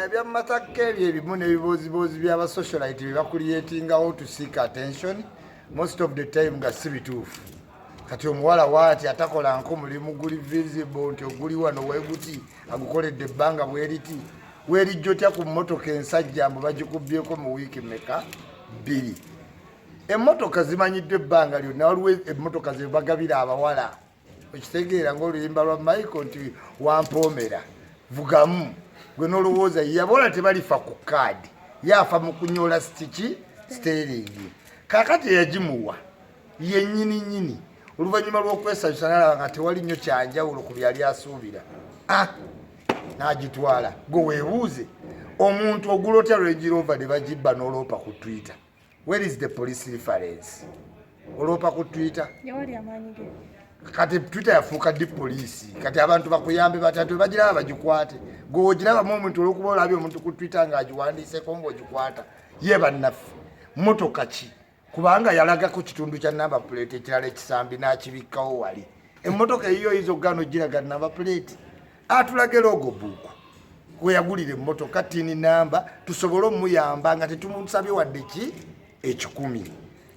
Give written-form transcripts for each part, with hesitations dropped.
Ebyamataka ebyo ebimu n'ebibozibozi by'abasocialite bye bakuliyetingawo to seek attention most of the time nga si bituufu. Kati omuwala waati atakola nko mulimu guli visible nti oguli wano weeguti agukoledde ebbanga bweriti weerijja otya ku mmotoka ensajja mbu bagikubyeko mu wiiki meka 2. Emmotoka zimanyiddwa ebbanga lyonna waliwo emmotoka ze bagabira abawala okitegeera ng'oluyimba lwa Michael nti wampoomera vugamu gwe n'olowooza yabola tebalifa ku kaadi yafa mu kunyola stiki steeringi kaakati eyagimuwa yennyini oluvannyuma lw'okwesanyusa n'alaba nga tewali nnyo kyanjawulo ku byali asuubira n'agitwala gwe weebuuze omuntu ogulotya Range Rover ne bagibba n'oloopa ku Twitter. Where is the police reference? Oloopa ku Twitter kati Twitter yafuuka di poliisi kati abantu bakuyambe batatu bagiraba bagikwate gw'ogirabamu omuntu olw'okuba olabye omuntu ku Twitter ng'agiwandiiseko ng'ogikwata ye bannaffe mmotoka ki kubanga yalagako kitundu kya namba plate ekirala ekisambi n'akibikkawo wali emmotoka eyiyo yizo gano giraga namba plate atulage logo buuku we yagulira emmotoka tini namba tusobole omuyamba nga tetumusabye wadde ki 10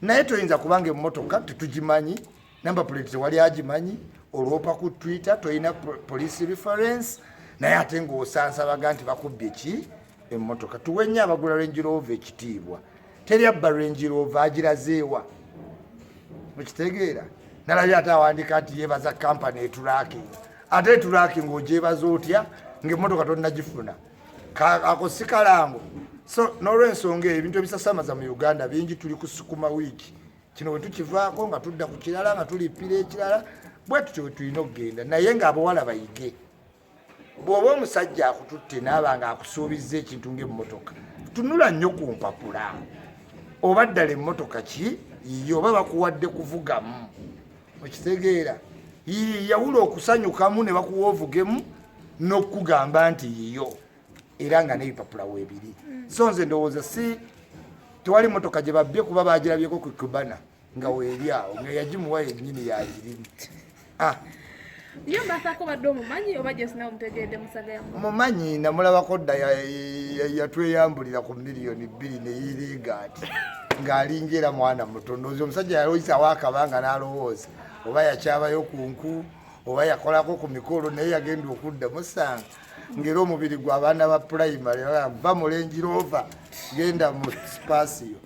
naye toyinza kubanga emmotoka tetugimanyi namba plate tewali agimanyi olwopa ku Twitter toyina police reference naye ate ng'osansabaga nti bakubbye ki emmotoka tuwenye abagula Range Rover ekitiibwa teri abba Range Rover agirazeewa mukitegeera nalabye ate awandika nti yeebaza kampani etulaki ate etulaki ng'ogyebaza otya ng'emmotoka tonnagifuna ako si kalango so n'olw'ensonga ebintu ebisasamaza mu Uganda bingi tuli ku sukuma wiiki kino bwe tukivaako nga tudda ku kirala nga tulippira ekirala bwe tutyo tulina okugenda naye ng'abawala bayige bw'oba omusajja akututte naaba nga akusuubizza ekintu ng'emmotoka tunula nnyo ku mpapula oba ddala emmotoka ki yo oba bakuwadde kuvugamu okitegeera yawula okusanyukamu ne bakuwa ovugemu n'okugamba nti yiyo era nga n'ebipapula weebiri so nze ndowooza si tewali mmotoka gye babbye kuba bagirabyeko ku bana nga weeri awo nga yagimuwa yennyini yagirimu Iyo mbasako badde omumanyi oba gye sina omutegeedde musaga ya mumanyi namulabako dda yatweyambulira ku miliyoni 2 neyiringa ati ng'alingira mwana mutono ozi omusajja yaloyisawo akabanga n'alowooza oba yakyabayo ku nku oba yakolako ku mikolo naye yagenda okudda musanga ng'era omubiri gwe abaana ba primary va mu Range Rover genda mu spasiyo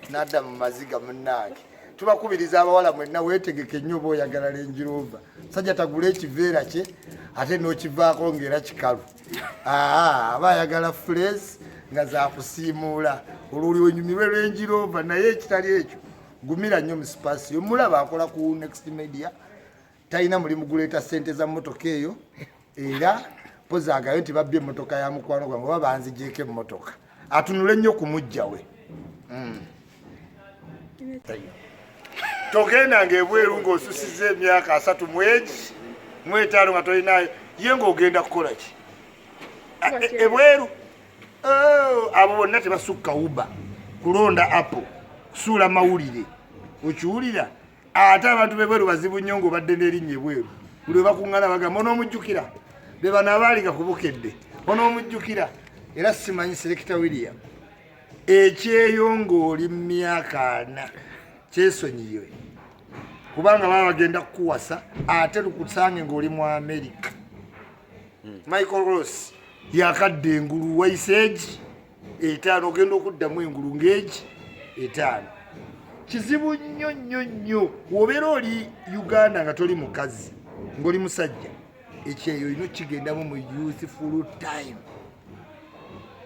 n'adda mu maziga munnaage tubakubiriza abawala mwenna weetegeke nnyo oba oyagala Range Rover sajja tagula ekiveera kye ate n'okivaako ng'era kikalu aba ayagala fures nga zakusiimuula olwoli onyumirwe Range Rover naye ekitali ekyo gumira nnyo mu spasiyo mulaba akola ku Next Media talina mulimu guleeta ssente za mmotoka eyo era pozaagayo nti babbye emmotoka ya mukwano gwange oba banzigyeko emmotoka atunule nnyo ku mujja we togenda ng'ebweru ng'osusizza emyaka 3 mu 5 nga tolinayo ye ng'ogenda kukola ki ebweru abo bonna tebasukka uba kulonda apo kusuula mawulire okiwulira ate abantu bebweru bazibu nnyo ng'obadde n'erinnya ebweru buli bakuŋŋana bagamba onoomujjukira be bano abaali gakubukedde onoomujjukira era simanyi Selector William ekyeyo ng'oli mu myaka 4 kyesonyiwe kubanga baba bagenda kukuwasa ate lukusange ng'oli mu America Michael Ross yakadde engulu waiseegi 5 ogenda okuddamu engulu ng'egi 5 kizibu nnyo nnyo nnyo wobeera oli Uganda nga toli mukazi ng'oli musajja ekyeyo olina kigendamu mu youthful time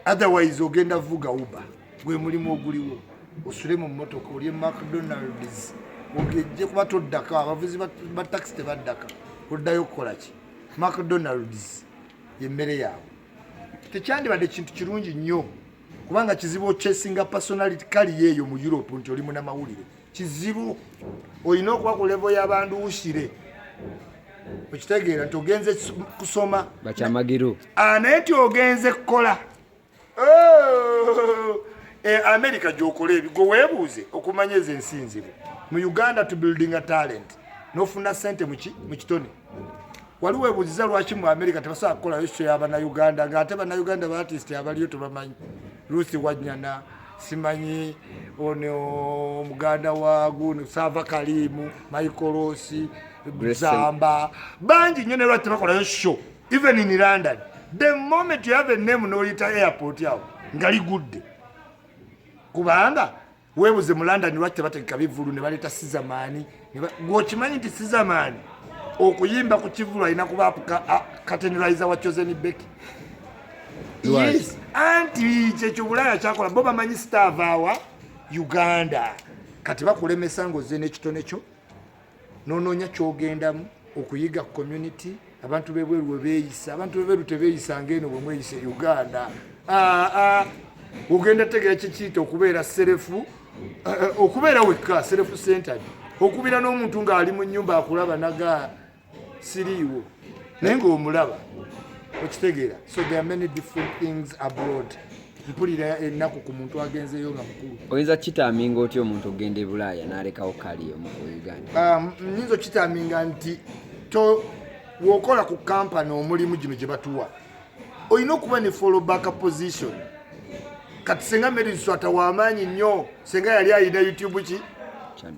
otherwise ogenda vuga uba gwe mulimu oguliwo osule mu mmotoka olye McDonald's ogejje kuba toddaka abavuzi ba taxi tebaddaka oddayo okukola ki McDonald's yemmere yaabwe tekyandibadde kintu kirungi nnyo kubanga kizibu okyesinga personality kali yeeyo mu Europe nti oli munamawulire kizibu olina okuba ku level y'abanduushire okitegeera nti ogenze kusoma bakyamagiru naye nti ogenze kukola America gy'okola ebyo weebuuze okumanya ezo ensinzibu mu Uganda to building a talent n'ofuna ssente mu kitone waliwo ebuuziza lwaki mu America tebasobola kukolayo show y'Abannayuganda ng'ate Bannayuganda b'artist abaliyo tebamanyi. Lucy Wanyana, simanyi ono muganda wa Gunu Sava Kalimu, Michael Rossi, Zamba, banji nnyo ne lwaki tebakolayo show even in London. The moment you have a name n'oyita airport yawo ngali gudde. Kubanga weebuze mu London lwaki tebategeka bivulu ne baleeta Sizamani. Gwokimanyi nti Sizamani okuyimba ku kivulu alina kuba katenerizer wa Chosen Becky. Yes, anti kyekyo Bulaya kyakola bo bamanyi star awa Uganda. Kati bakulemesa ngoze n'ekitone kyo n'onoonya ky'ogendamu okuyiga community. Abantu bebweru beeyisa, abantu bebweru tebeeyisa ng'eno bwe mweyise Uganda. Ugenda tegera kikiyita okubeera serefu, okubeera wekka serefu centered, okubeera n'omuntu ng'ali mu nnyumba akulaba naga siriiwo naye ng'omulaba okitegeera. So there are many different things abroad. Mpulira ennaku ku muntu agenzeeyo nga mukulu. Oyinza kitaaminga otya omuntu ogenda e Bulaaya n'alekawo kaliyo mu Uganda? Nnyinza okitaaminga nti w'okola ku kampani omulimu gino gye batuwa olina okuba ne follow back position. Kati senga Mary Nswata w'amaanyi nnyo, senga yali ayina YouTube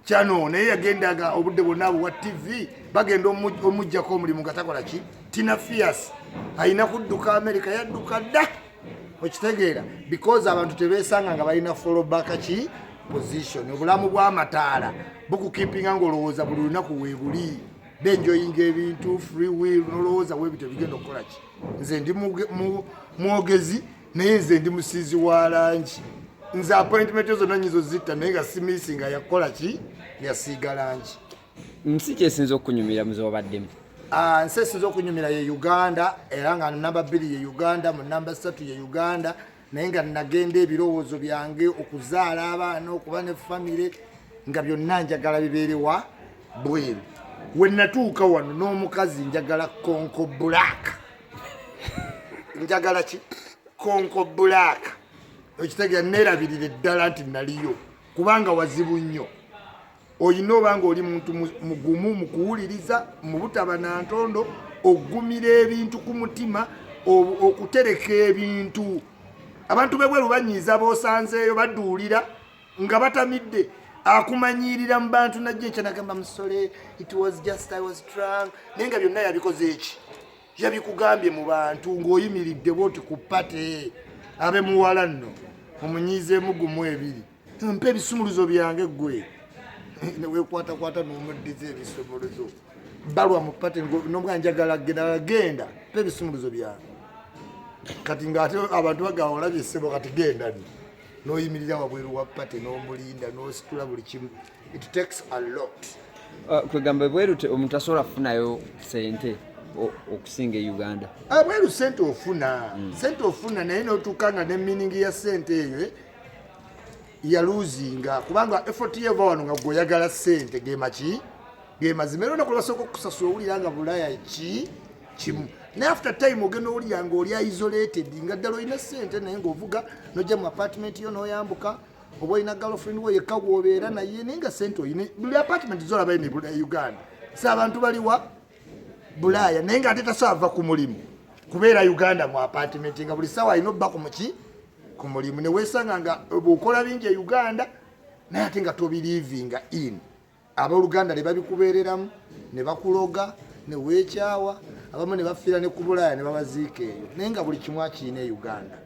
channel naye yagendaga obudde bwonna abo wa TV bagenda omujjako omulimu nga takola ki. Tina Fierce ayina kudduka America yadduka dda okitegeera because abantu tebeesanga nga balina follow back ki position. Obulamu bw'amataala bukukipinga ng'olowooza buli lunaku weebuli benjoyinga ebintu free will nolowooza weebite bigenda okukola ki. Nze ndi mwogezi naye nze ndi musiizi wa langi. Nze appointment ezo nanyizo zitta naye nga simisi nga yakola ki yasiiga langi. Nsi kyesinza okunyumira muze wabaddemu? Nsi esinza okunyumira ye Uganda era nga namba 2 ye Uganda, mu namba 3 ye Uganda naye nga nagenda ebirowoozo byange okuzaala abaana okuba ne famire nga byonna njagala bibeerewa bweru. We natuuka wano n'omukazi njagala konko black. Njagala ki? Konko black. Okitegeera neerabirira eddala nti naliyo kubanga wazibu nnyo. Oyina obanga oli muntu mugumu mu kuwuliriza mu butaba na ntondo oggumira ebintu ku mutima okutereka ebintu. Abantu bebweru banyiiza b'osanzeeyo badduulira nga batamidde akumanyirira mu bantu najje ekyanagamba musole it was just I was drunk naye nga byonna yabikoze eki yabikugambye mu bantu ng'oyimiridde bwoti ku pate abe muwala nno omunyiizeemu gumu ebiri mpa ebisumuluzo byange gwe neweekwatakwata n'omuddiza ebisumuluzo balwa mu pate n'omwana njagala genda mpa ebisumuluzo byange kati ng'ate abantu bagaba olabye essebo kati genda ni n'oyimirira wabweru wa pate n'omulinda n'ositula buli kimu. It takes a lot. Kwegamba bweru omuntu asobola kufunayo sente okusinga e Uganda? Bweru sente ofuna sente ofuna naye n'otuuka nga ne meaning ya sente eyo yaluzinga kubanga effort yeva wano nga gweoyagala sente gemaki gemazima era onaku lwasooka okusasula owulira nga Bulaya kimu naye after time ogenda owulira nga oli isolated nga ddala olina sente naye ng'ovuga n'ojja mu apartment yo n'oyambuka oba olina girlfriend we yekka gw'obeera naye naye nga sente oyina buli apartment zolabayo ne Uganda si abantu baliwa Bulaya naye ng'ate tasobola ku mulimu kubeera Uganda mu apartment nga buli ssaawa alina obba ku mulimu ne weesanga nga bw'okola bingi e Uganda naye ate nga tobiriivinga in abooluganda ne babikubeereramu ne bakuloga ne weekyawa abamu ne bafiira ne ku Bulaya ne babaziika eyo naye nga buli kimu akiina e Uganda.